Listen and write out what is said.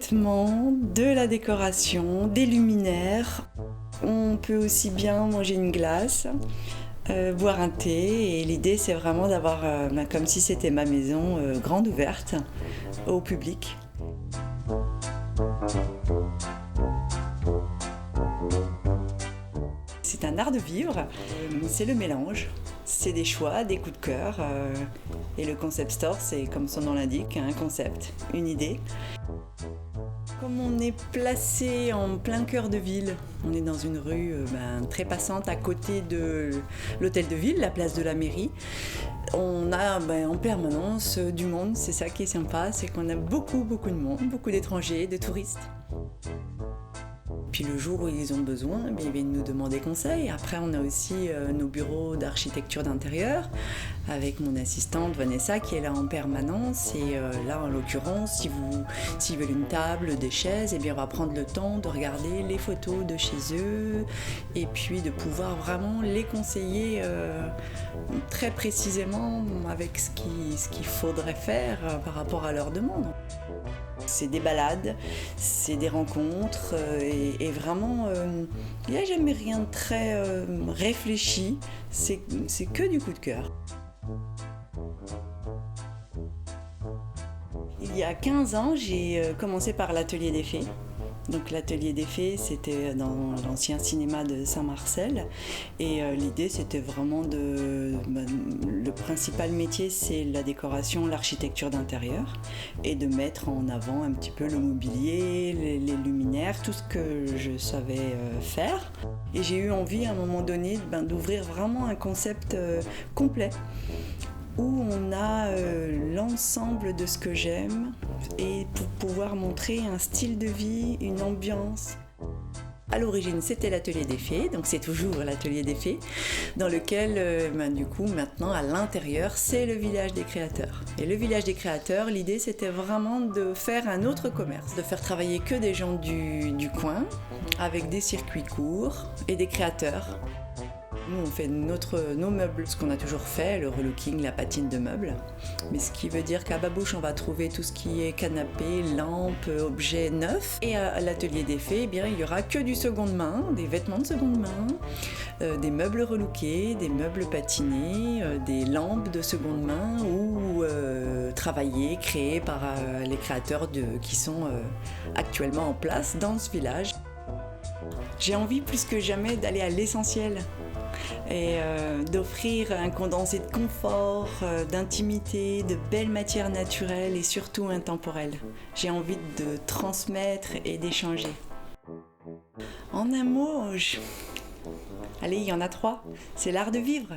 vêtements, de la décoration, des luminaires. On peut aussi bien manger une glace, boire un thé. Et l'idée, c'est vraiment d'avoir, comme si c'était ma maison, grande ouverte au public. C'est un art de vivre, c'est le mélange, c'est des choix, des coups de cœur. Et le concept store, c'est comme son nom l'indique, un concept, une idée. Comme on est placé en plein cœur de ville, on est dans une rue très passante à côté de l'hôtel de ville, la place de la mairie. On a en permanence du monde, c'est ça qui est sympa, c'est qu'on a beaucoup de monde, beaucoup d'étrangers, de touristes. Puis le jour où ils ont besoin, ils viennent nous demander conseil. Après, on a aussi nos bureaux d'architecture d'intérieur avec mon assistante Vanessa qui est là en permanence. Et là, en l'occurrence, s'ils veulent une table, des chaises, on va prendre le temps de regarder les photos de chez eux et puis de pouvoir vraiment les conseiller très précisément avec ce qu'il faudrait faire par rapport à leurs demandes. C'est des balades, c'est des rencontres et vraiment, il n'y a jamais rien de très réfléchi, c'est que du coup de cœur. Il y a 15 ans, j'ai commencé par l'Atelier des Fées. Donc l'Atelier des Fées, c'était dans l'ancien cinéma de Saint-Marcel. Et l'idée, c'était vraiment le principal métier, c'est la décoration, l'architecture d'intérieur. Et de mettre en avant un petit peu le mobilier, les luminaires, tout ce que je savais faire. Et j'ai eu envie, à un moment donné, d'ouvrir vraiment un concept complet, où on a l'ensemble de ce que j'aime et pour pouvoir montrer un style de vie, une ambiance. À l'origine, c'était l'Atelier des Fées, donc c'est toujours l'Atelier des Fées, dans lequel, du coup, maintenant, à l'intérieur, c'est le village des créateurs. Et le village des créateurs, l'idée, c'était vraiment de faire un autre commerce, de faire travailler que des gens du coin, avec des circuits courts et des créateurs. Nous, on fait nos meubles, ce qu'on a toujours fait, le relooking, la patine de meubles. Mais ce qui veut dire qu'à Babouche, on va trouver tout ce qui est canapé, lampes, objets neufs. Et à l'Atelier des Fées, il n'y aura que du seconde main, des vêtements de seconde main, des meubles relookés, des meubles patinés, des lampes de seconde main ou travaillées, créées par les créateurs qui sont actuellement en place dans ce village. J'ai envie plus que jamais d'aller à l'essentiel et d'offrir un condensé de confort, d'intimité, de belles matières naturelles et surtout intemporelles. J'ai envie de transmettre et d'échanger. En un mot, allez, il y en a 3. C'est l'art de vivre.